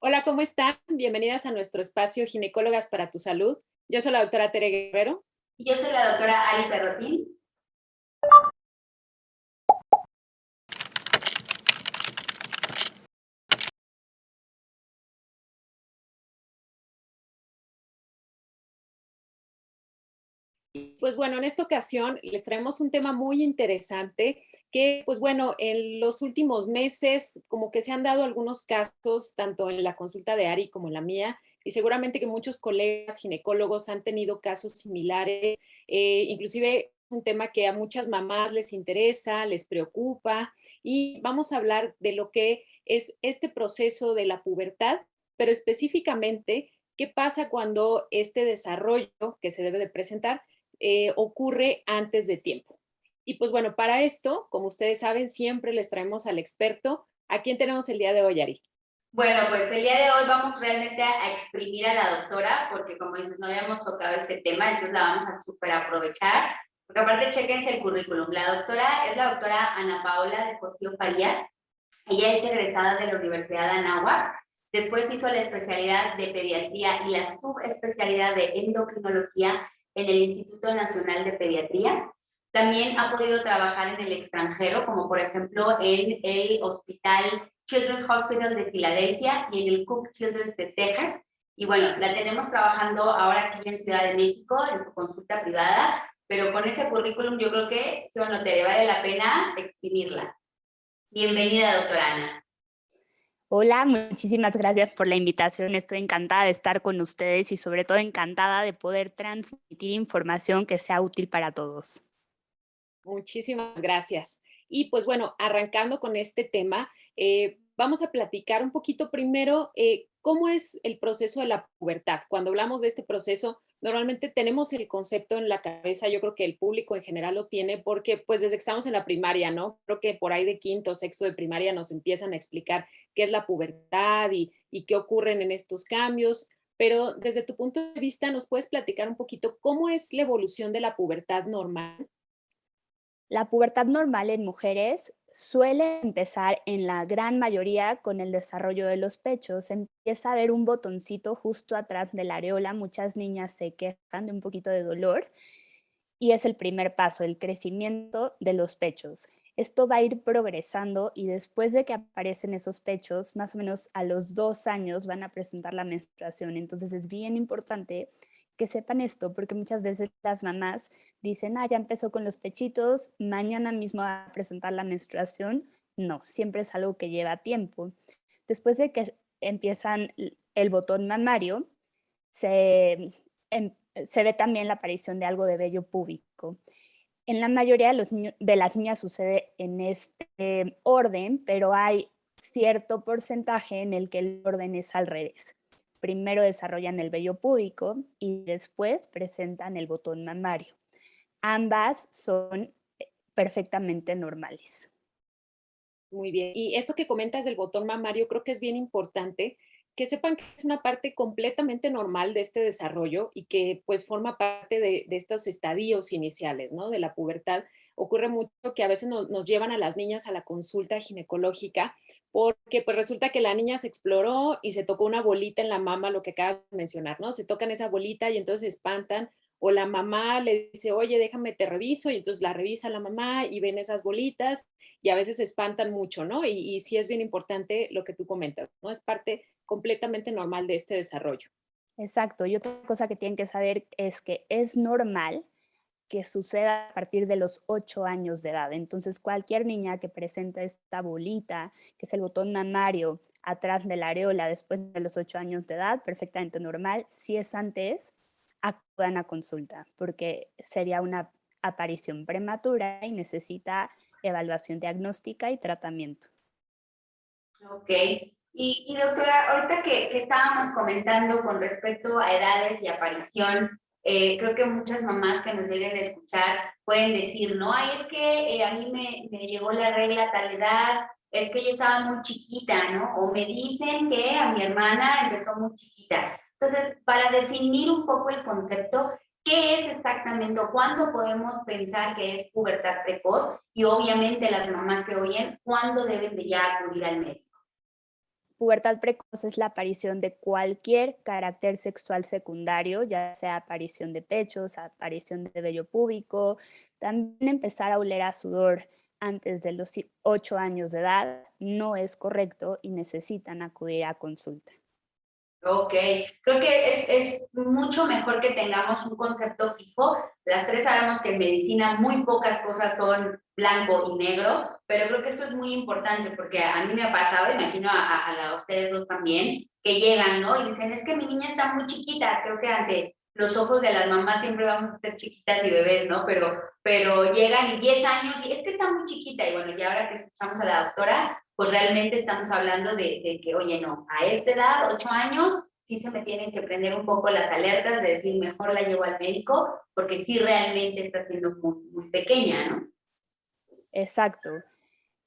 Hola, ¿cómo están? Bienvenidas a nuestro espacio Ginecólogas para tu Salud. Yo soy la doctora Tere Guerrero. Yo soy la doctora Ari Perrotín. Pues bueno, en esta ocasión les traemos un tema muy interesante que, pues bueno, en los últimos meses como que se han dado algunos casos, tanto en la consulta de Ari como en la mía, y seguramente que muchos colegas ginecólogos han tenido casos similares, inclusive un tema que a muchas mamás les interesa, les preocupa, y vamos a hablar de lo que es este proceso de la pubertad, pero específicamente qué pasa cuando este desarrollo que se debe de presentar ocurre antes de tiempo. Y pues bueno, para esto, como ustedes saben, siempre les traemos al experto. ¿A quién tenemos el día de hoy, Ari? Bueno, pues el día de hoy vamos realmente a exprimir a la doctora, porque como dices, no habíamos tocado este tema, entonces la vamos a súper aprovechar. Porque aparte, chéquense el currículum. La doctora es la doctora Ana Paola de Cosío Farías. Ella es egresada de la Universidad de Anáhuac. Después hizo la especialidad de pediatría y la subespecialidad de endocrinología en el Instituto Nacional de Pediatría. También ha podido trabajar en el extranjero, como por ejemplo en el Hospital Children's Hospital de Filadelfia y en el Cook Children's de Texas. Y bueno, la tenemos trabajando ahora aquí en Ciudad de México, en su consulta privada, pero con ese currículum yo creo que, sí o no, te vale la pena exprimirla. Bienvenida, doctora Ana. Hola, muchísimas gracias por la invitación. Estoy encantada de estar con ustedes y sobre todo encantada de poder transmitir información que sea útil para todos. Muchísimas gracias. Y pues bueno, arrancando con este tema, vamos a platicar un poquito primero cómo es el proceso de la pubertad. Cuando hablamos de este proceso, normalmente tenemos el concepto en la cabeza, yo creo que el público en general lo tiene porque pues desde que estamos en la primaria, ¿no? Creo que por ahí de quinto o sexto de primaria nos empiezan a explicar qué es la pubertad y qué ocurren en estos cambios. Pero desde tu punto de vista, ¿nos puedes platicar un poquito cómo es la evolución de la pubertad normal? La pubertad normal en mujeres suele empezar en la gran mayoría con el desarrollo de los pechos. Empieza a haber un botoncito justo atrás de la areola. Muchas niñas se quejan de un poquito de dolor y es el primer paso, el crecimiento de los pechos. Esto va a ir progresando y después de que aparecen esos pechos, más o menos a los 2 años van a presentar la menstruación. Entonces es bien importante que sepan esto porque muchas veces las mamás dicen, ya empezó con los pechitos, mañana mismo va a presentar la menstruación. No, siempre es algo que lleva tiempo. Después de que empiezan el botón mamario, se, em- se ve también la aparición de algo de vello púbico. En la mayoría de las niñas sucede en este orden, pero hay cierto porcentaje en el que el orden es al revés. Primero desarrollan el vello púbico y después presentan el botón mamario. Ambas son perfectamente normales. Muy bien. Y esto que comentas del botón mamario, creo que es bien importante que sepan que es una parte completamente normal de este desarrollo y que pues forma parte de estos estadios iniciales, ¿no? De la pubertad. Ocurre mucho que a veces nos llevan a las niñas a la consulta ginecológica porque pues resulta que la niña se exploró y se tocó una bolita en la mama, lo que acabas de mencionar, ¿no? Se tocan esa bolita y entonces se espantan o la mamá le dice, oye, déjame te reviso y entonces la revisa la mamá y ven esas bolitas y a veces se espantan mucho, ¿no? Y sí es bien importante lo que tú comentas, ¿no? Es parte completamente normal de este desarrollo. Exacto. Y otra cosa que tienen que saber es que es normal que suceda a partir de los 8 años de edad. Entonces, cualquier niña que presenta esta bolita, que es el botón mamario atrás de la areola después de los 8 años de edad, perfectamente normal. Si es antes, acudan a consulta, porque sería una aparición prematura y necesita evaluación diagnóstica y tratamiento. Ok. Y doctora, ahorita que estábamos comentando con respecto a edades y aparición, creo que muchas mamás que nos lleguen a escuchar pueden decir, no, ay, es que a mí me llegó la regla a tal edad, es que yo estaba muy chiquita, ¿no? O me dicen que a mi hermana empezó muy chiquita. Entonces, para definir un poco el concepto, ¿qué es exactamente o cuándo podemos pensar que es pubertad precoz? Y obviamente las mamás que oyen, ¿cuándo deben de ya acudir al médico? Pubertad precoz es la aparición de cualquier carácter sexual secundario, ya sea aparición de pechos, aparición de vello púbico, también empezar a oler a sudor antes de los 8 años de edad no es correcto y necesitan acudir a consulta. Ok, creo que es mucho mejor que tengamos un concepto fijo. Las tres sabemos que en medicina muy pocas cosas son blanco y negro, pero creo que esto es muy importante porque a mí me ha pasado, imagino a ustedes dos también, que llegan, ¿no? Y dicen, es que mi niña está muy chiquita. Creo que ante los ojos de las mamás siempre vamos a ser chiquitas y bebés, ¿no? Pero llegan y 10 años y es que está muy chiquita. Y bueno, ya ahora que escuchamos a la doctora, pues realmente estamos hablando de que, oye, no, a esta edad, 8 años, sí se me tienen que prender un poco las alertas de decir, mejor la llevo al médico, porque sí realmente está siendo muy, muy pequeña, ¿no? Exacto.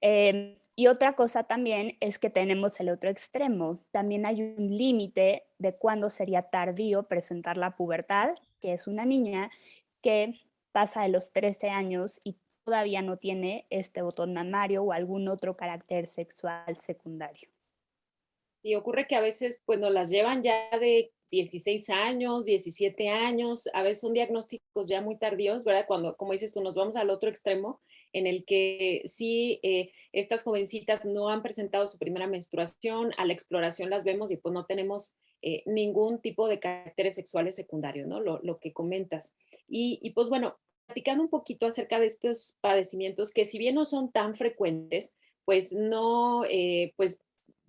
Y otra cosa también es que tenemos el otro extremo. También hay un límite de cuándo sería tardío presentar la pubertad, que es una niña que pasa de los 13 años y todavía no tiene este botón mamario o algún otro carácter sexual secundario. Y ocurre que a veces, pues, nos las llevan ya de 16 años, 17 años, a veces son diagnósticos ya muy tardíos, ¿verdad? Cuando, como dices tú, nos vamos al otro extremo, en el que sí, estas jovencitas no han presentado su primera menstruación, a la exploración las vemos y pues no tenemos ningún tipo de caracteres sexuales secundarios, ¿no? Lo que comentas. Pues bueno, platicando un poquito acerca de estos padecimientos, que si bien no son tan frecuentes, pues no, pues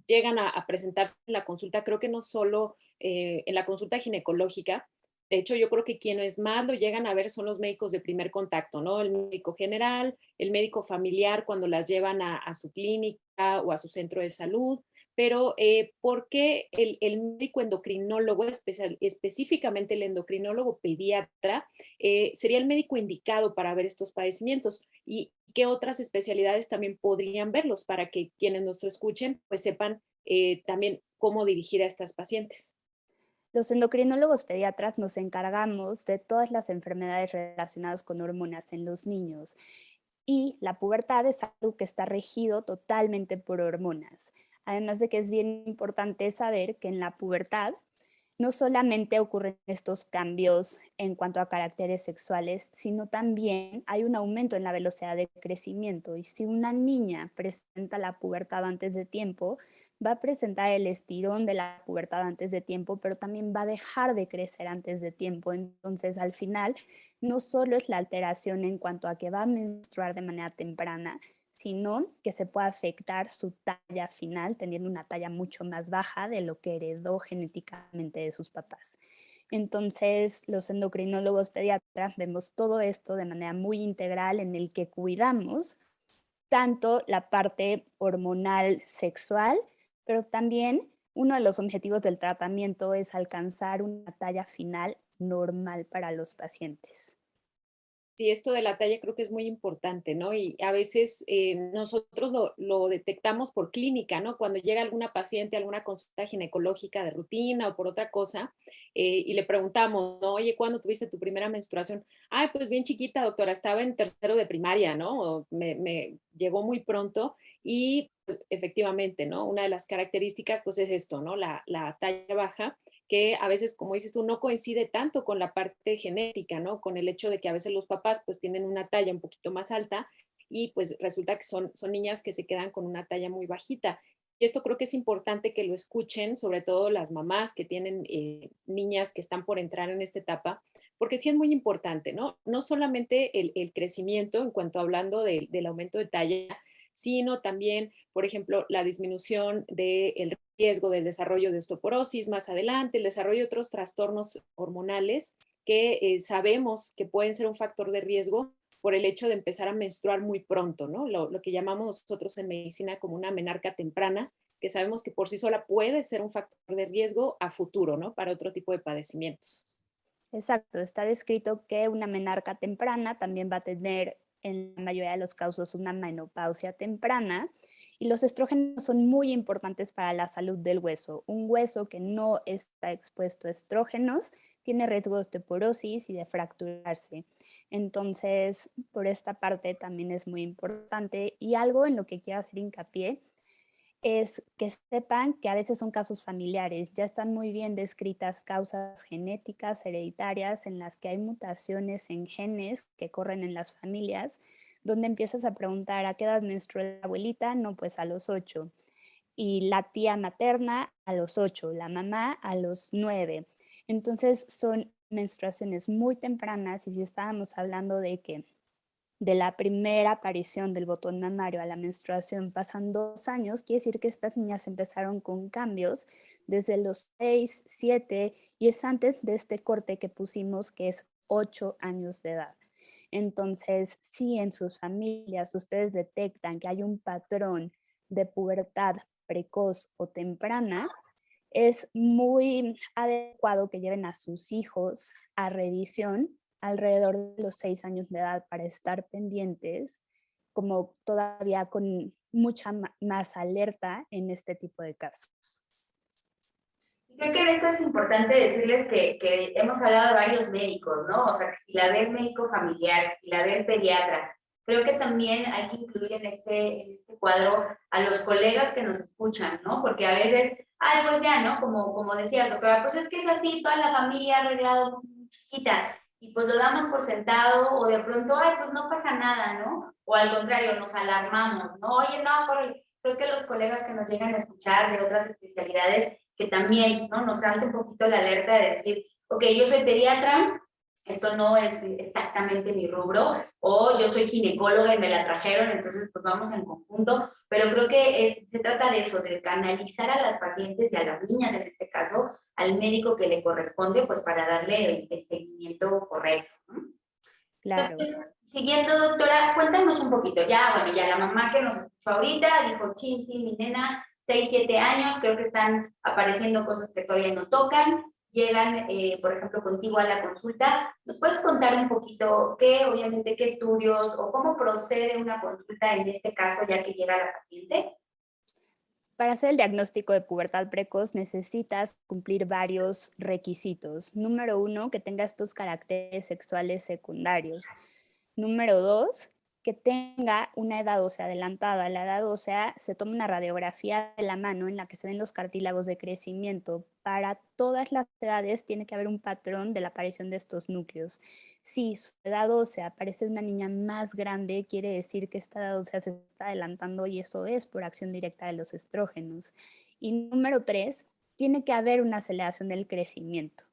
llegan a presentarse en la consulta, creo que no solo en la consulta ginecológica. De hecho, yo creo que quienes más lo llegan a ver son los médicos de primer contacto, ¿no? El médico general, el médico familiar cuando las llevan a su clínica o a su centro de salud. Pero, ¿por qué el médico endocrinólogo, específicamente el endocrinólogo pediatra, sería el médico indicado para ver estos padecimientos? ¿Y qué otras especialidades también podrían verlos para que quienes nos escuchen pues sepan también cómo dirigir a estas pacientes? Los endocrinólogos pediatras nos encargamos de todas las enfermedades relacionadas con hormonas en los niños y la pubertad es algo que está regido totalmente por hormonas. Además de que es bien importante saber que en la pubertad no solamente ocurren estos cambios en cuanto a caracteres sexuales, sino también hay un aumento en la velocidad de crecimiento. Y si una niña presenta la pubertad antes de tiempo, va a presentar el estirón de la pubertad antes de tiempo, pero también va a dejar de crecer antes de tiempo. Entonces, al final, no solo es la alteración en cuanto a que va a menstruar de manera temprana, sino que se puede afectar su talla final, teniendo una talla mucho más baja de lo que heredó genéticamente de sus papás. Entonces, los endocrinólogos pediatras vemos todo esto de manera muy integral en el que cuidamos tanto la parte hormonal sexual, pero también uno de los objetivos del tratamiento es alcanzar una talla final normal para los pacientes. Sí, esto de la talla creo que es muy importante, ¿no? Y a veces nosotros lo detectamos por clínica, ¿no? Cuando llega alguna paciente a alguna consulta ginecológica de rutina o por otra cosa, y le preguntamos, ¿no? Oye, ¿cuándo tuviste tu primera menstruación? Ay, pues bien chiquita, doctora, estaba en tercero de primaria, ¿no? O me llegó muy pronto y pues, efectivamente, ¿no? Una de las características, pues es esto, ¿no? La talla baja que a veces, como dices tú, no coincide tanto con la parte genética, ¿no? Con el hecho de que a veces los papás pues tienen una talla un poquito más alta y pues resulta que son niñas que se quedan con una talla muy bajita. Y esto creo que es importante que lo escuchen, sobre todo las mamás que tienen niñas que están por entrar en esta etapa, porque sí es muy importante, ¿no? No solamente el crecimiento en cuanto hablando del aumento de talla, sino también, por ejemplo, la disminución del riesgo del desarrollo de osteoporosis más adelante, el desarrollo de otros trastornos hormonales que sabemos que pueden ser un factor de riesgo por el hecho de empezar a menstruar muy pronto, ¿no? Lo que llamamos nosotros en medicina como una menarca temprana, que sabemos que por sí sola puede ser un factor de riesgo a futuro, ¿no? Para otro tipo de padecimientos. Exacto, está descrito que una menarca temprana también va a tener en la mayoría de los casos una menopausia temprana y los estrógenos son muy importantes para la salud del hueso. Un hueso que no está expuesto a estrógenos tiene riesgo de osteoporosis y de fracturarse. Entonces, por esta parte también es muy importante y algo en lo que quiero hacer hincapié es que sepan que a veces son casos familiares, ya están muy bien descritas causas genéticas hereditarias en las que hay mutaciones en genes que corren en las familias, donde empiezas a preguntar a qué edad menstruó la abuelita, no, pues a los 8, y la tía materna a los 8, la mamá a los 9. Entonces son menstruaciones muy tempranas y si estábamos hablando de que de la primera aparición del botón mamario a la menstruación pasan 2 años, quiere decir que estas niñas empezaron con cambios desde los 6, 7 y es antes de este corte que pusimos que es 8 años de edad. Entonces, si en sus familias ustedes detectan que hay un patrón de pubertad precoz o temprana, es muy adecuado que lleven a sus hijos a revisión alrededor de los 6 años de edad para estar pendientes, como todavía con mucha más alerta en este tipo de casos. Creo que en esto es importante decirles que hemos hablado de varios médicos, ¿no? O sea, que si la ve el médico familiar, si la ve el pediatra, creo que también hay que incluir en este cuadro a los colegas que nos escuchan, ¿no? Porque a veces, ay, pues ya, ¿no? Como decía doctora, pues es que es así, toda la familia ha arreglado muy chiquita, y pues lo damos por sentado, o de pronto, ay, pues no pasa nada, ¿no? O al contrario, nos alarmamos, ¿no? Oye, no, creo que los colegas que nos llegan a escuchar de otras especialidades que también, ¿no? Nos salte un poquito la alerta de decir, ok, yo soy pediatra, esto no es exactamente mi rubro, o yo soy ginecóloga y me la trajeron, entonces pues vamos en conjunto, pero creo que se trata de eso, de canalizar a las pacientes y a las niñas en este caso, al médico que le corresponde, pues para darle el seguimiento correcto, ¿no? Claro. Entonces, siguiendo, doctora, cuéntanos un poquito. Ya, bueno, ya la mamá que nos escuchó ahorita dijo, chin, sí, mi nena, 6, 7 años, creo que están apareciendo cosas que todavía no tocan. Llegan, por ejemplo, contigo a la consulta. ¿Nos puedes contar un poquito obviamente, qué estudios o cómo procede una consulta en este caso ya que llega la paciente? Para hacer el diagnóstico de pubertad precoz necesitas cumplir varios requisitos. Número 1, que tenga estos caracteres sexuales secundarios. Número 2, que tenga una edad ósea adelantada. La edad ósea se toma una radiografía de la mano en la que se ven los cartílagos de crecimiento. Para todas las edades tiene que haber un patrón de la aparición de estos núcleos. Si su edad ósea aparece una niña más grande, quiere decir que esta edad ósea se está adelantando y eso es por acción directa de los estrógenos. Y número 3, tiene que haber una aceleración del crecimiento.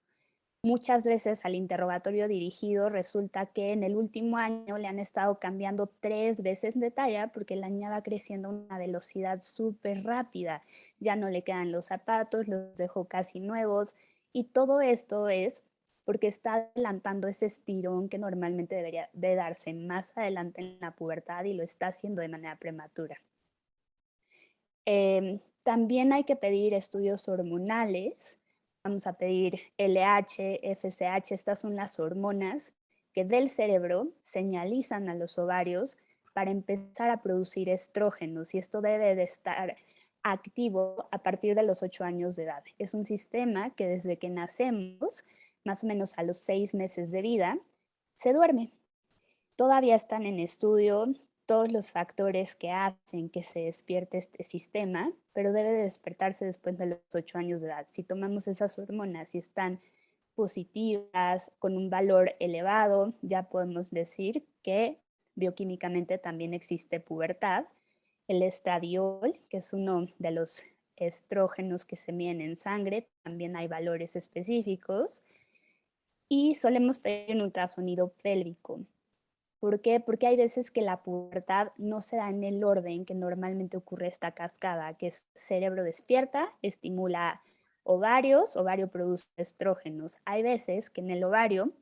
Muchas veces al interrogatorio dirigido resulta que en el último año le han estado cambiando 3 veces de talla porque la niña va creciendo a una velocidad súper rápida. Ya no le quedan los zapatos, los dejó casi nuevos y todo esto es porque está adelantando ese estirón que normalmente debería de darse más adelante en la pubertad y lo está haciendo de manera prematura. También hay que pedir estudios hormonales. Vamos a pedir LH, FSH, estas son las hormonas que del cerebro señalizan a los ovarios para empezar a producir estrógenos y esto debe de estar activo a partir de los 8 años de edad. Es un sistema que desde que nacemos, más o menos a los 6 meses de vida, se duerme. Todavía están en estudio todos los factores que hacen que se despierte este sistema, pero debe de despertarse después de los 8 años de edad. Si tomamos esas hormonas y están positivas, con un valor elevado, ya podemos decir que bioquímicamente también existe pubertad. El estradiol, que es uno de los estrógenos que se miden en sangre, también hay valores específicos. Y solemos pedir un ultrasonido pélvico. ¿Por qué? Porque hay veces que la pubertad no se da en el orden que normalmente ocurre esta cascada, que es cerebro despierta, estimula ovarios, ovario produce estrógenos. Hay veces que en el ovario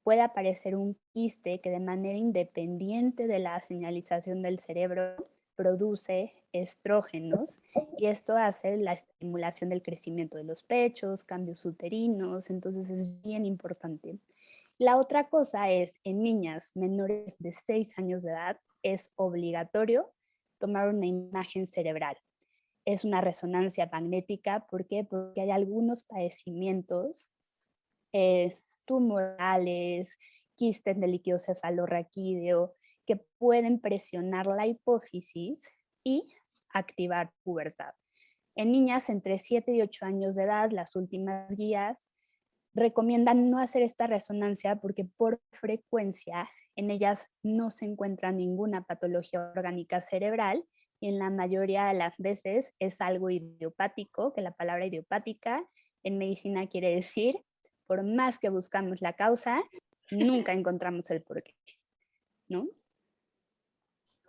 puede aparecer un quiste que de manera independiente de la señalización del cerebro produce estrógenos y esto hace la estimulación del crecimiento de los pechos, cambios uterinos, entonces es bien importante. La otra cosa es, en niñas menores de 6 años de edad, es obligatorio tomar una imagen cerebral. Es una resonancia magnética, ¿por qué? Porque hay algunos padecimientos tumorales, quistes de líquido cefalorraquídeo, que pueden presionar la hipófisis y activar pubertad. En niñas entre 7 y 8 años de edad, las últimas guías recomiendan no hacer esta resonancia porque por frecuencia en ellas no se encuentra ninguna patología orgánica cerebral y en la mayoría de las veces es algo idiopático, que la palabra idiopática en medicina quiere decir, por más que buscamos la causa, nunca encontramos el porqué, ¿no?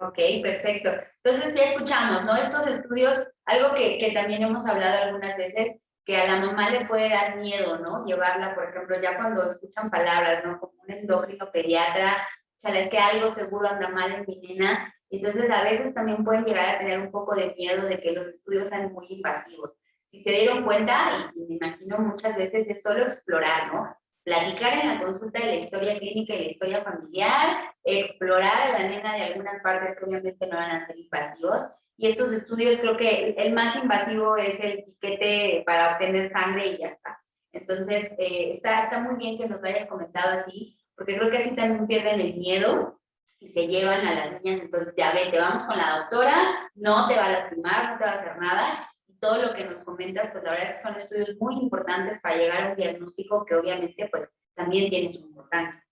Ok, perfecto. Entonces ya escuchamos, ¿no? Estos estudios, algo que también hemos hablado algunas veces, que a la mamá le puede dar miedo, ¿no? Llevarla, por ejemplo, ya cuando escuchan palabras, ¿no? Como un endócrino pediatra, o sea, es que algo seguro anda mal en mi nena. Entonces a veces también pueden llegar a tener un poco de miedo de que los estudios sean muy invasivos. Si se dieron cuenta, y me imagino muchas veces, es solo explorar, ¿no? Platicar en la consulta de la historia clínica y la historia familiar, explorar a la nena de algunas partes que obviamente no van a ser invasivos. Y estos estudios, creo que el más invasivo es el piquete para obtener sangre y ya está. Entonces, está muy bien que nos lo hayas comentado así, porque creo que así también pierden el miedo y se llevan a las niñas. Entonces, ya vete, vamos con la doctora, no te va a lastimar, no te va a hacer nada. Y todo lo que nos comentas, pues la verdad es que son estudios muy importantes para llegar a un diagnóstico que obviamente, pues, también tiene su importancia.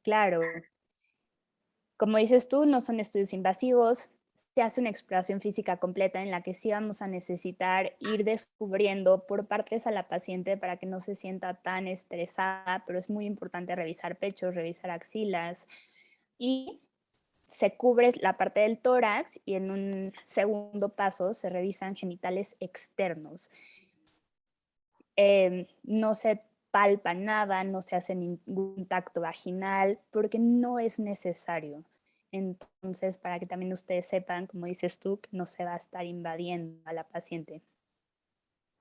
Claro, como dices tú, no son estudios invasivos, se hace una exploración física completa en la que sí vamos a necesitar ir descubriendo por partes a la paciente para que no se sienta tan estresada, pero es muy importante revisar pechos, revisar axilas y se cubre la parte del tórax y en un segundo paso se revisan genitales externos. No se palpa nada, no se hace ningún tacto vaginal porque no es necesario. Entonces, para que también ustedes sepan, como dices tú, que no se va a estar invadiendo a la paciente.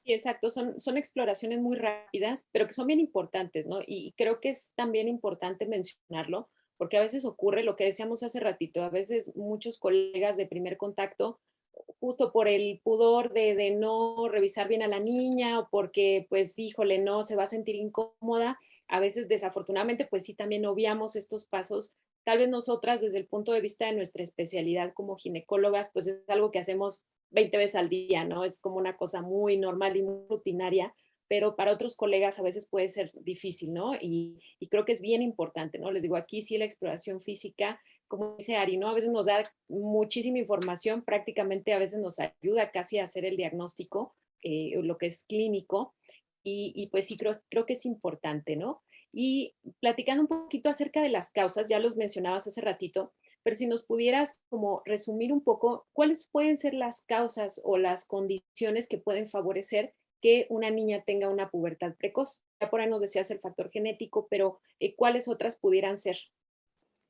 Sí, exacto, son exploraciones muy rápidas, pero que son bien importantes, ¿no? Y creo que es también importante mencionarlo, porque a veces ocurre lo que decíamos hace ratito, a veces muchos colegas de primer contacto, justo por el pudor de no revisar bien a la niña o porque, pues, híjole, no, se va a sentir incómoda, a veces desafortunadamente, pues sí, también obviamos estos pasos. Tal vez nosotras, desde el punto de vista de nuestra especialidad como ginecólogas, pues es algo que hacemos 20 veces al día, ¿no? Es como una cosa muy normal y muy rutinaria, pero para otros colegas a veces puede ser difícil, ¿no? Y creo que es bien importante, ¿no? Les digo, aquí sí la exploración física, como dice Ari, ¿no? A veces nos da muchísima información, prácticamente a veces nos ayuda casi a hacer el diagnóstico, lo que es clínico, y pues sí creo que es importante, ¿no? Y platicando un poquito acerca de las causas, ya los mencionabas hace ratito, pero si nos pudieras como resumir un poco, ¿cuáles pueden ser las causas o las condiciones que pueden favorecer que una niña tenga una pubertad precoz? Ya por ahí nos decías el factor genético, pero ¿cuáles otras pudieran ser?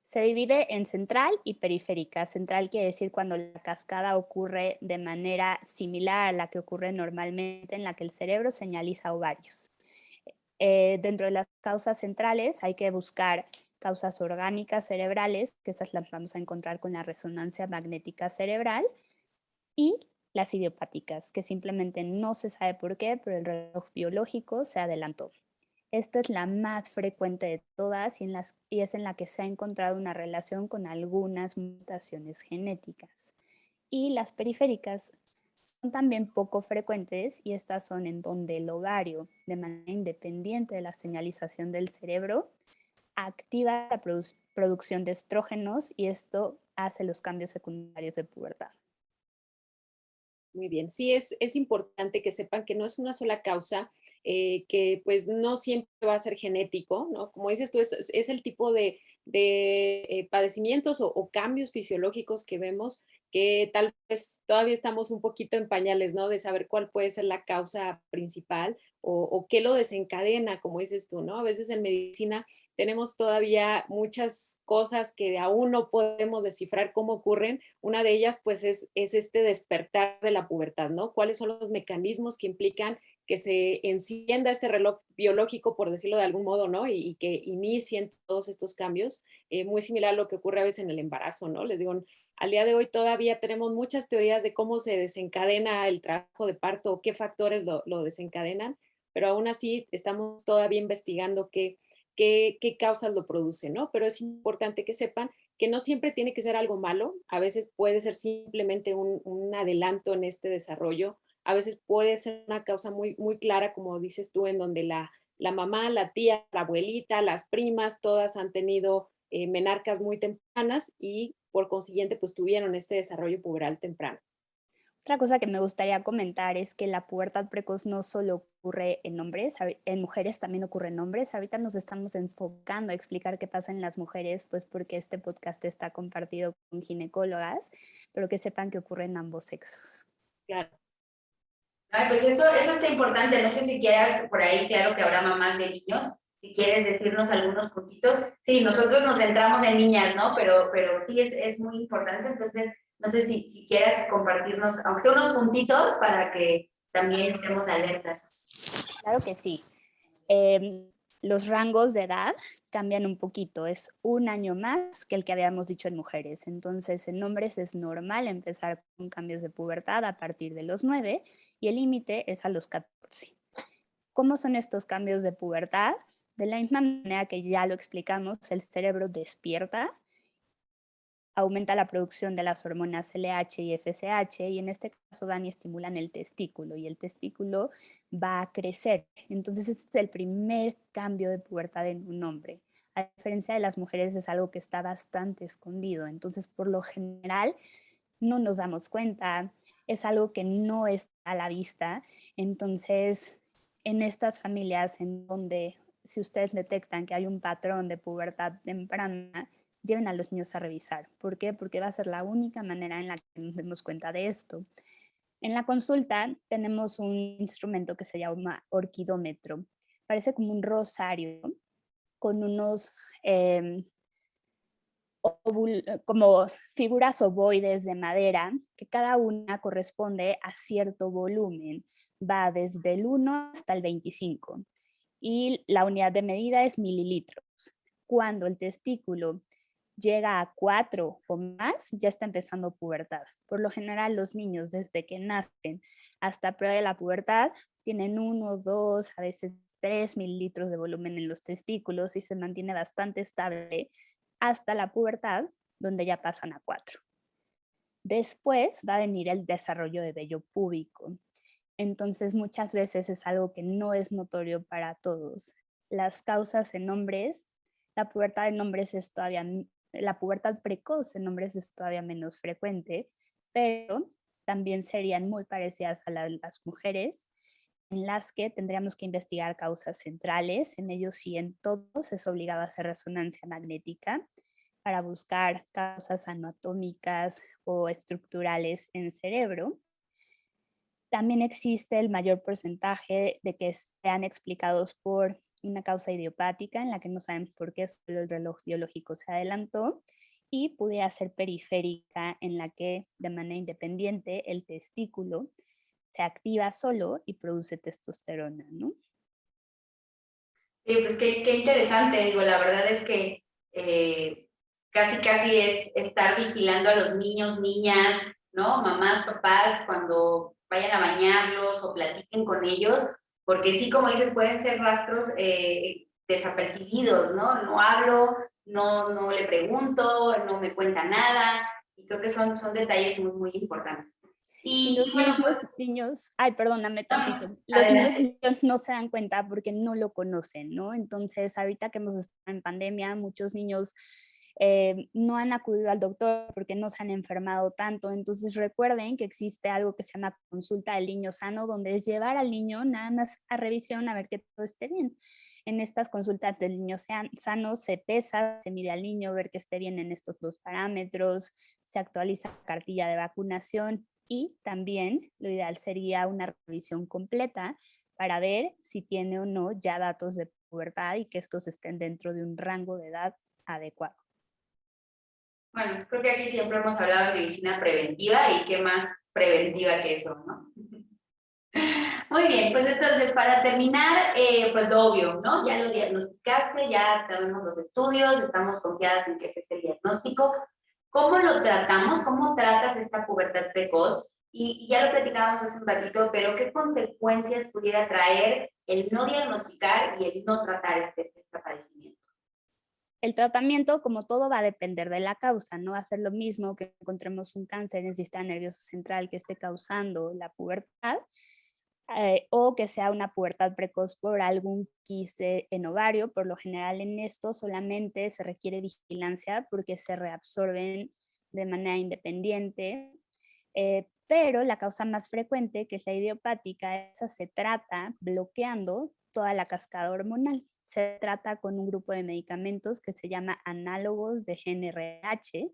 Se divide en central y periférica. Central quiere decir cuando la cascada ocurre de manera similar a la que ocurre normalmente, en la que el cerebro señaliza ovarios. Dentro de las causas centrales hay que buscar causas orgánicas cerebrales, que esas las vamos a encontrar con la resonancia magnética cerebral, y las idiopáticas, que simplemente no se sabe por qué, pero el reloj biológico se adelantó. Esta es la más frecuente de todas y es en la que se ha encontrado una relación con algunas mutaciones genéticas. Y las periféricas son también poco frecuentes y estas son en donde el ovario, de manera independiente de la señalización del cerebro, activa la producción de estrógenos y esto hace los cambios secundarios de pubertad. Muy bien, sí es importante que sepan que no es una sola causa, que pues no siempre va a ser genético, ¿no? Como dices tú, es el tipo de padecimientos o cambios fisiológicos que vemos que tal vez todavía estamos un poquito en pañales, ¿no? De saber cuál puede ser la causa principal o qué lo desencadena, como dices tú, ¿no? A veces en medicina tenemos todavía muchas cosas que aún no podemos descifrar cómo ocurren. Una de ellas, pues, es este despertar de la pubertad, ¿no? ¿Cuáles son los mecanismos que implican que se encienda este reloj biológico, por decirlo de algún modo, ¿no? Y que inicien todos estos cambios, muy similar a lo que ocurre a veces en el embarazo, ¿no? Les digo, al día de hoy todavía tenemos muchas teorías de cómo se desencadena el trabajo de parto o qué factores lo desencadenan, pero aún así estamos todavía investigando qué causas lo producen, ¿no? Pero es importante que sepan que no siempre tiene que ser algo malo, a veces puede ser simplemente un adelanto en este desarrollo, a veces puede ser una causa muy, muy clara, como dices tú, en donde la mamá, la tía, la abuelita, las primas, todas han tenido menarcas muy tempranas y por consiguiente pues tuvieron este desarrollo puberal temprano. Otra cosa que me gustaría comentar es que la pubertad precoz no solo ocurre en hombres, en mujeres también ocurre en hombres. Ahorita nos estamos enfocando a explicar qué pasa en las mujeres, pues porque este podcast está compartido con ginecólogas, pero que sepan que ocurre en ambos sexos. Claro. Ay, pues eso está importante. No sé si quieras por ahí, claro que habrá mamás de niños, si quieres decirnos algunos puntitos. Sí, nosotros nos centramos en niñas, ¿no? Pero sí es muy importante. Entonces, no sé si quieras compartirnos, aunque sea unos puntitos, para que también estemos alertas. Claro que sí. Eh, los rangos de edad cambian un poquito, es un año más que el que habíamos dicho en mujeres. Entonces, en hombres es normal empezar con cambios de pubertad a partir de los 9 y el límite es a los 14. ¿Cómo son estos cambios de pubertad? De la misma manera que ya lo explicamos, el cerebro despierta, aumenta la producción de las hormonas LH y FSH y en este caso van y estimulan el testículo y el testículo va a crecer. Entonces este es el primer cambio de pubertad en un hombre. A diferencia de las mujeres es algo que está bastante escondido. Entonces por lo general no nos damos cuenta, es algo que no está a la vista. Entonces en estas familias en donde si ustedes detectan que hay un patrón de pubertad temprana, lleven a los niños a revisar. ¿Por qué? Porque va a ser la única manera en la que nos demos cuenta de esto. En la consulta tenemos un instrumento que se llama orquidómetro. Parece como un rosario con unos como figuras ovoides de madera, que cada una corresponde a cierto volumen. Va desde el 1 hasta el 25 y la unidad de medida es mililitros. Cuando el testículo llega a 4 o más, ya está empezando pubertad. Por lo general, los niños desde que nacen hasta prueba de la pubertad tienen 1, 2, a veces 3 mililitros de volumen en los testículos y se mantiene bastante estable hasta la pubertad, donde ya pasan a 4. Después va a venir el desarrollo de vello púbico. Entonces, muchas veces es algo que no es notorio para todos. Las causas en hombres, la pubertad en hombres es todavía, la pubertad precoz en hombres es todavía menos frecuente, pero también serían muy parecidas a las mujeres, en las que tendríamos que investigar causas centrales. En ellos sí, en todos es obligado a hacer resonancia magnética para buscar causas anatómicas o estructurales en el cerebro. También existe el mayor porcentaje de que sean explicados por una causa idiopática en la que no sabemos por qué solo el reloj biológico se adelantó y pudiera ser periférica en la que de manera independiente el testículo se activa solo y produce testosterona, ¿no? Sí, pues qué interesante, digo, la verdad es que casi es estar vigilando a los niños, niñas, ¿no? Mamás, papás, cuando vayan a bañarlos o platiquen con ellos, porque sí, como dices, pueden ser rastros desapercibidos, ¿no? No hablo, no le pregunto, no me cuenta nada, y creo que son detalles muy, muy importantes. Y los Bueno, mismos pues, niños, ay, perdóname tantito, los mismos adelante. niños no se dan cuenta porque no lo conocen, ¿no? Entonces, ahorita que hemos estado en pandemia, muchos niños no han acudido al doctor porque no se han enfermado tanto. Entonces, recuerden que existe algo que se llama consulta del niño sano, donde es llevar al niño nada más a revisión a ver que todo esté bien. En estas consultas del niño sano se pesa, se mide al niño, ver que esté bien en estos dos parámetros, se actualiza la cartilla de vacunación y también lo ideal sería una revisión completa para ver si tiene o no ya datos de pubertad y que estos estén dentro de un rango de edad adecuado. Bueno, creo que aquí siempre hemos hablado de medicina preventiva y qué más preventiva que eso, ¿no? Muy bien, pues entonces para terminar, pues lo obvio, ¿no? Ya lo diagnosticaste, ya sabemos los estudios, estamos confiadas en que ese es el diagnóstico. ¿Cómo lo tratamos? ¿Cómo tratas esta pubertad precoz? Y ya lo platicábamos hace un ratito, pero ¿qué consecuencias pudiera traer el no diagnosticar y el no tratar este padecimiento? El tratamiento, como todo, va a depender de la causa. No va a ser lo mismo que encontremos un cáncer en el sistema nervioso central que esté causando la pubertad, o que sea una pubertad precoz por algún quiste en ovario. Por lo general en esto solamente se requiere vigilancia porque se reabsorben de manera independiente, pero la causa más frecuente, que es la idiopática, esa se trata bloqueando toda la cascada hormonal. Se trata con un grupo de medicamentos que se llama análogos de GnRH.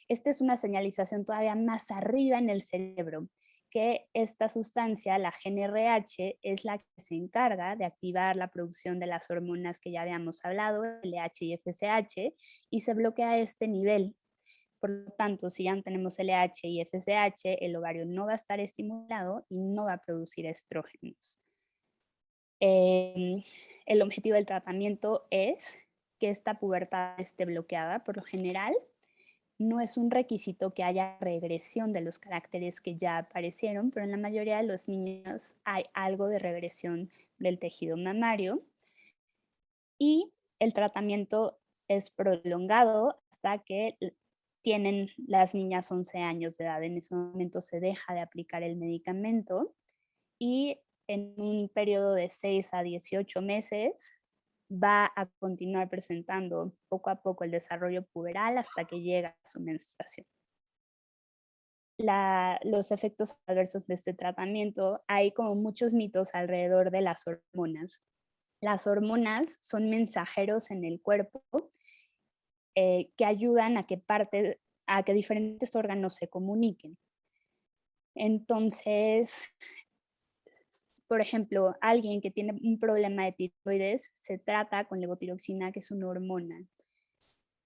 Esta es una señalización todavía más arriba en el cerebro, que esta sustancia, la GnRH, es la que se encarga de activar la producción de las hormonas que ya habíamos hablado, LH y FSH, y se bloquea a este nivel. Por lo tanto, si ya no tenemos LH y FSH, el ovario no va a estar estimulado y no va a producir estrógenos. El objetivo del tratamiento es que esta pubertad esté bloqueada. Por lo general, no es un requisito que haya regresión de los caracteres que ya aparecieron, pero en la mayoría de los niños hay algo de regresión del tejido mamario y el tratamiento es prolongado hasta que tienen las niñas 11 años de edad. En ese momento se deja de aplicar el medicamento y en un periodo de 6 a 18 meses va a continuar presentando poco a poco el desarrollo puberal hasta que llega a su menstruación. Los efectos adversos de este tratamiento, hay como muchos mitos alrededor de las hormonas. Las hormonas son mensajeros en el cuerpo que ayudan a que diferentes órganos se comuniquen. Entonces, por ejemplo, alguien que tiene un problema de tiroides se trata con levotiroxina, que es una hormona.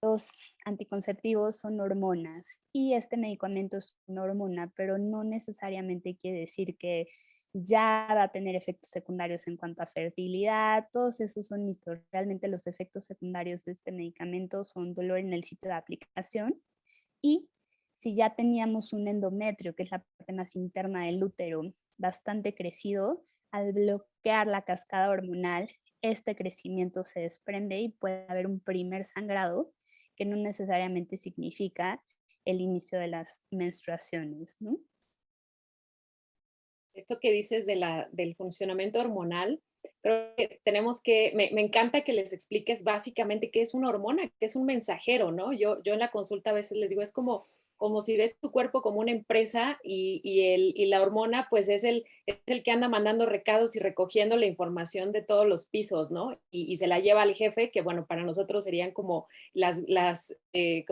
Los anticonceptivos son hormonas y este medicamento es una hormona, pero no necesariamente quiere decir que ya va a tener efectos secundarios en cuanto a fertilidad. Todos esos son mitos. Realmente los efectos secundarios de este medicamento son dolor en el sitio de aplicación y si ya teníamos un endometrio, que es la parte más interna del útero, bastante crecido, al bloquear la cascada hormonal, este crecimiento se desprende y puede haber un primer sangrado que no necesariamente significa el inicio de las menstruaciones, ¿no? Esto que dices del funcionamiento hormonal, creo que me encanta que les expliques básicamente qué es una hormona, qué es un mensajero, ¿no? Yo en la consulta a veces les digo, es como si ves tu cuerpo como una empresa y la hormona pues es el que anda mandando recados y recogiendo la información de todos los pisos, ¿no? Y se la lleva al jefe, que bueno, para nosotros serían como ¿cómo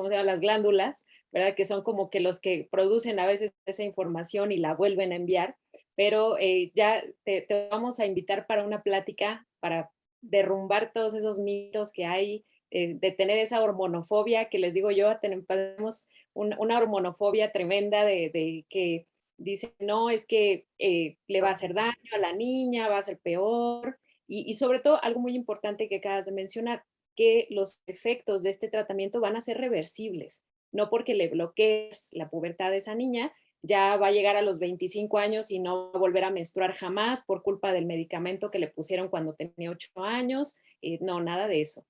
se llama? Las glándulas, ¿verdad? Que son como que los que producen a veces esa información y la vuelven a enviar, pero ya te vamos a invitar para una plática para derrumbar todos esos mitos que hay, de tener esa hormonofobia que les digo yo, tenemos una hormonofobia tremenda de que dicen, no, es que le va a hacer daño a la niña, va a ser peor, y sobre todo algo muy importante que acabas de mencionar, que los efectos de este tratamiento van a ser reversibles, no porque le bloquees la pubertad de esa niña, ya va a llegar a los 25 años y no va a volver a menstruar jamás por culpa del medicamento que le pusieron cuando tenía 8 años. No, nada de eso.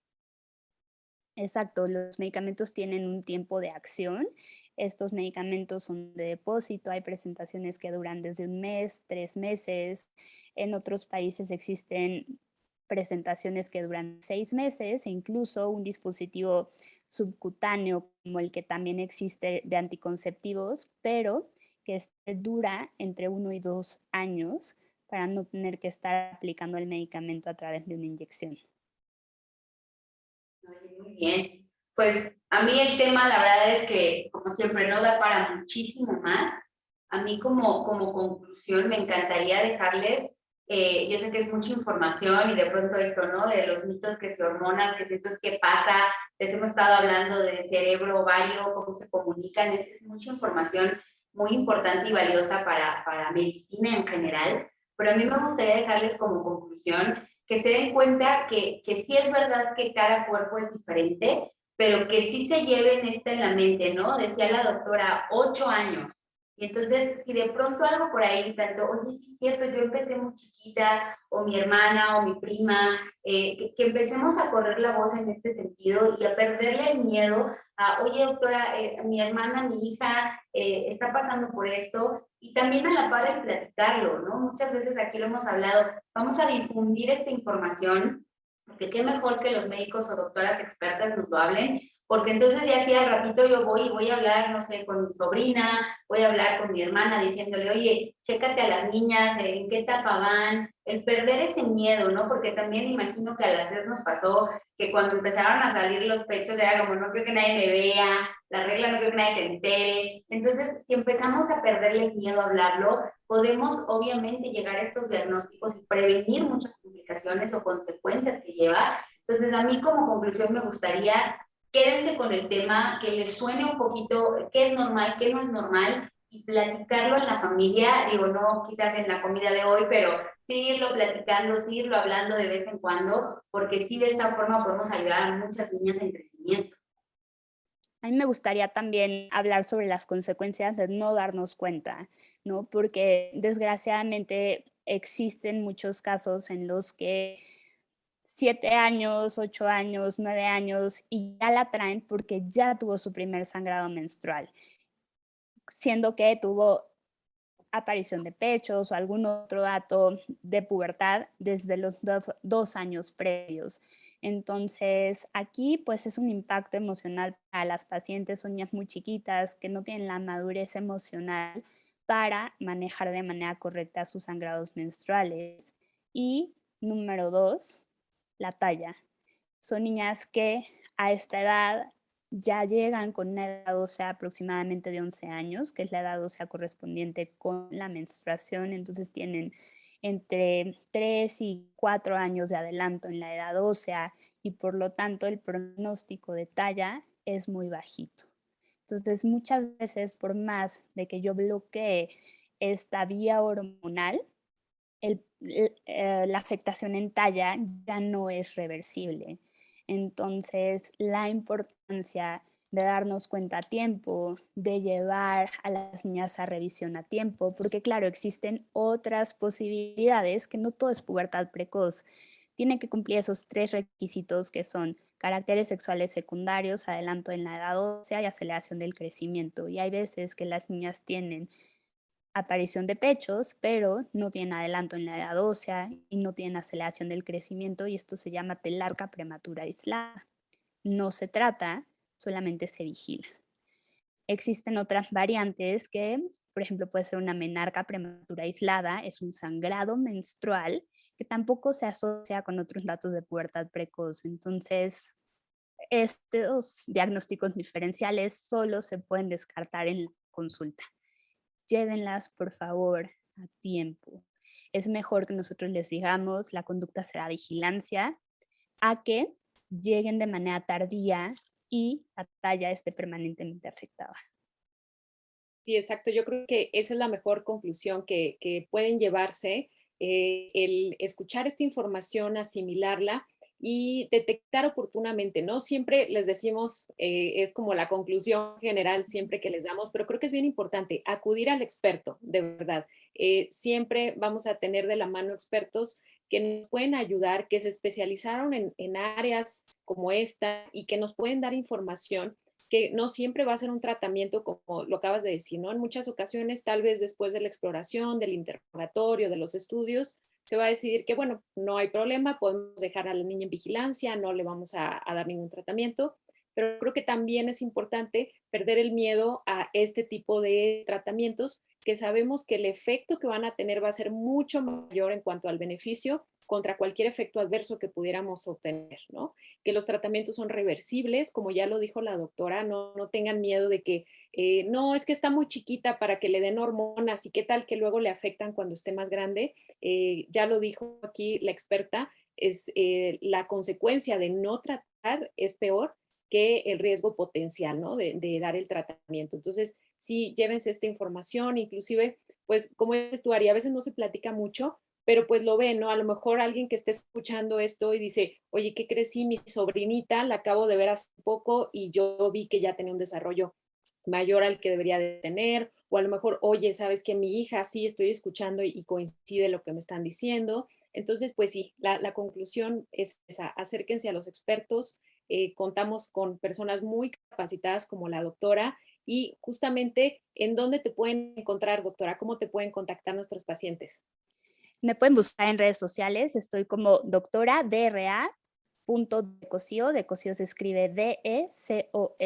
Exacto, los medicamentos tienen un tiempo de acción. Estos medicamentos son de depósito, hay presentaciones que duran desde un mes, 3 meses. En otros países existen presentaciones que duran 6 meses e incluso un dispositivo subcutáneo como el que también existe de anticonceptivos, pero que dura entre 1 y 2 años para no tener que estar aplicando el medicamento a través de una inyección. Muy bien. Pues a mí el tema, la verdad es que, como siempre, no da para muchísimo más. A mí como conclusión me encantaría dejarles, yo sé que es mucha información y de pronto esto, ¿no? De los mitos que se hormonas, que si esto es qué pasa, les hemos estado hablando del cerebro, ovario, cómo se comunican, es mucha información muy importante y valiosa para medicina en general, pero a mí me gustaría dejarles como conclusión que se den cuenta que sí es verdad que cada cuerpo es diferente, pero que sí se lleven esto en la mente, ¿no? Decía la doctora, 8 años. Y entonces, si de pronto algo por ahí, tanto, oye, sí es cierto, yo empecé muy chiquita, o o mi hermana o mi prima, que empecemos a correr la voz en este sentido y a perderle el miedo a, oye doctora, mi hermana, mi hija está pasando por esto, y también a la par el platicarlo, ¿no? Muchas veces aquí lo hemos hablado, vamos a difundir esta información, porque qué mejor que los médicos o doctoras expertas nos lo hablen, porque entonces ya así al ratito yo voy a hablar, no sé, con mi sobrina, voy a hablar con mi hermana diciéndole, oye, chécate a las niñas, en qué etapa van, el perder ese miedo, ¿no? Porque también imagino que a las tres nos pasó que cuando empezaron a salir los pechos era como, no creo que nadie me vea, la regla no creo que nadie se entere. Entonces, si empezamos a perderle el miedo a hablarlo, podemos obviamente llegar a estos diagnósticos y prevenir muchas complicaciones o consecuencias que lleva. Entonces, a mí como conclusión me gustaría, quédense con el tema, que les suene un poquito qué es normal, qué no es normal, y platicarlo en la familia, digo, no quizás en la comida de hoy, pero sí irlo platicando, sí irlo hablando de vez en cuando, porque sí de esta forma podemos ayudar a muchas niñas en crecimiento. A mí me gustaría también hablar sobre las consecuencias de no darnos cuenta, ¿no? Porque desgraciadamente existen muchos casos en los que 7 años, 8 años, 9 años y ya la traen porque ya tuvo su primer sangrado menstrual, siendo que tuvo aparición de pechos o algún otro dato de pubertad desde los 2 años previos. Entonces, aquí pues es un impacto emocional para las pacientes, son niñas muy chiquitas que no tienen la madurez emocional para manejar de manera correcta sus sangrados menstruales. Y número 2, la talla. Son niñas que a esta edad ya llegan con una edad ósea aproximadamente de 11 años, que es la edad ósea correspondiente con la menstruación, entonces tienen entre 3 y 4 años de adelanto en la edad ósea y por lo tanto el pronóstico de talla es muy bajito. Entonces muchas veces por más de que yo bloquee esta vía hormonal, la afectación en talla ya no es reversible. Entonces, la importancia de darnos cuenta a tiempo, de llevar a las niñas a revisión a tiempo, porque claro, existen otras posibilidades, que no todo es pubertad precoz. Tiene que cumplir esos 3 requisitos que son caracteres sexuales secundarios, adelanto en la edad ósea y aceleración del crecimiento. Y hay veces que las niñas tienen aparición de pechos, pero no tienen adelanto en la edad ósea y no tienen aceleración del crecimiento y esto se llama telarca prematura aislada. No se trata, solamente se vigila. Existen otras variantes que, por ejemplo, puede ser una menarca prematura aislada, es un sangrado menstrual que tampoco se asocia con otros datos de pubertad precoz. Entonces, estos diagnósticos diferenciales solo se pueden descartar en la consulta. Llévenlas, por favor, a tiempo. Es mejor que nosotros les digamos, la conducta será vigilancia, a que lleguen de manera tardía y la talla esté permanentemente afectada. Sí, exacto. Yo creo que esa es la mejor conclusión que pueden llevarse, el escuchar esta información, asimilarla y detectar oportunamente, ¿no? Siempre les decimos, es como la conclusión general siempre que les damos, pero creo que es bien importante acudir al experto, de verdad. Siempre vamos a tener de la mano expertos que nos pueden ayudar, que se especializaron en áreas como esta y que nos pueden dar información que no siempre va a ser un tratamiento como lo acabas de decir, ¿no? En muchas ocasiones, tal vez después de la exploración, del interrogatorio, de los estudios, se va a decidir que, bueno, no hay problema, podemos dejar a la niña en vigilancia, no le vamos a dar ningún tratamiento, pero creo que también es importante perder el miedo a este tipo de tratamientos que sabemos que el efecto que van a tener va a ser mucho mayor en cuanto al beneficio contra cualquier efecto adverso que pudiéramos obtener, ¿no? Que los tratamientos son reversibles, como ya lo dijo la doctora, no tengan miedo de que no, es que está muy chiquita para que le den hormonas y qué tal que luego le afectan cuando esté más grande. Ya lo dijo aquí la experta, es la consecuencia de no tratar es peor que el riesgo potencial, ¿no? De dar el tratamiento. Entonces, sí, llévense esta información, inclusive, pues, como dices tú, Ari, a veces no se platica mucho, pero pues lo ven, ¿no? A lo mejor alguien que esté escuchando esto y dice, oye, ¿qué crecí? Mi sobrinita la acabo de ver hace poco y yo vi que ya tenía un desarrollo mayor al que debería de tener, o a lo mejor, oye, sabes que mi hija sí estoy escuchando y coincide lo que me están diciendo. Entonces, pues sí, la conclusión es esa, acérquense a los expertos, contamos con personas muy capacitadas como la doctora y justamente, ¿en dónde te pueden encontrar, doctora? ¿Cómo te pueden contactar nuestros pacientes? Me pueden buscar en redes sociales, estoy como doctora DRA. De Cosío se escribe DECOSIO,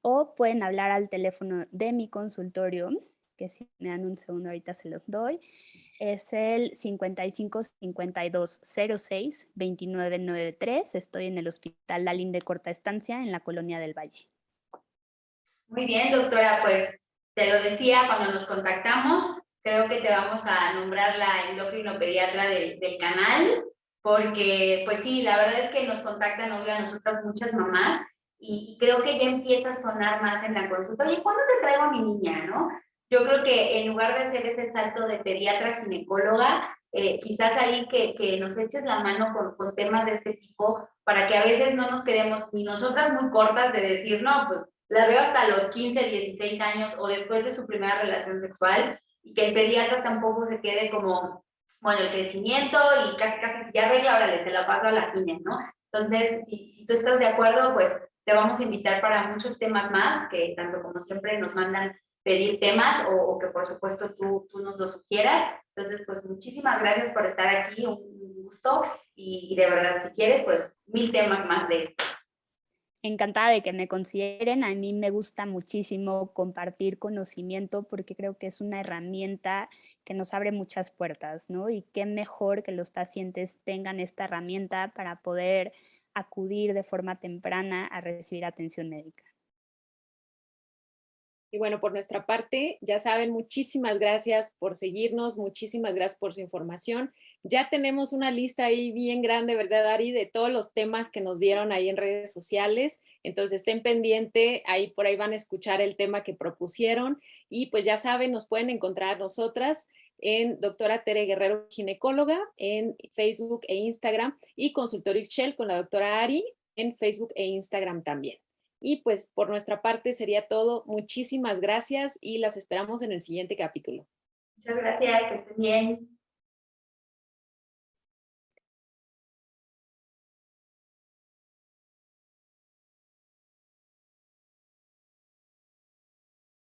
o pueden hablar al teléfono de mi consultorio, que si me dan un segundo ahorita se los doy, es el 55 52 06 29 93. Estoy en el Hospital Lalín de Corta Estancia en la Colonia del Valle. Muy bien, doctora, pues te lo decía cuando nos contactamos, creo que te vamos a nombrar la endocrinopediatra del canal, porque pues sí, la verdad es que nos contactan obvio a nosotras muchas mamás y creo que ya empieza a sonar más en la consulta. Oye, ¿cuándo te traigo a mi niña, no? Yo creo que en lugar de hacer ese salto de pediatra ginecóloga, quizás ahí que nos eches la mano con temas de este tipo, para que a veces no nos quedemos ni nosotras muy cortas de decir, no, pues la veo hasta los 15, 16 años o después de su primera relación sexual, y que el pediatra tampoco se quede como, bueno, el crecimiento y casi si ya arregla, órale, se la paso a la gine, ¿no? Entonces, si tú estás de acuerdo, pues te vamos a invitar para muchos temas más, que tanto como siempre nos mandan pedir temas o que por supuesto tú nos lo sugieras. Entonces, pues muchísimas gracias por estar aquí, un gusto, y de verdad, si quieres, pues 1000 temas más de esto. Encantada de que me consideren. A mí me gusta muchísimo compartir conocimiento porque creo que es una herramienta que nos abre muchas puertas, ¿no? Y qué mejor que los pacientes tengan esta herramienta para poder acudir de forma temprana a recibir atención médica. Y bueno, por nuestra parte, ya saben, muchísimas gracias por seguirnos, muchísimas gracias por su información. Ya tenemos una lista ahí bien grande, ¿verdad, Ari? De todos los temas que nos dieron ahí en redes sociales. Entonces estén pendiente, ahí por ahí van a escuchar el tema que propusieron. Y pues ya saben, nos pueden encontrar nosotras en doctora Tere Guerrero, ginecóloga, en Facebook e Instagram, y consultorio Ixchel con la doctora Ari en Facebook e Instagram también. Y pues por nuestra parte sería todo. Muchísimas gracias y las esperamos en el siguiente capítulo. Muchas gracias, que estén bien.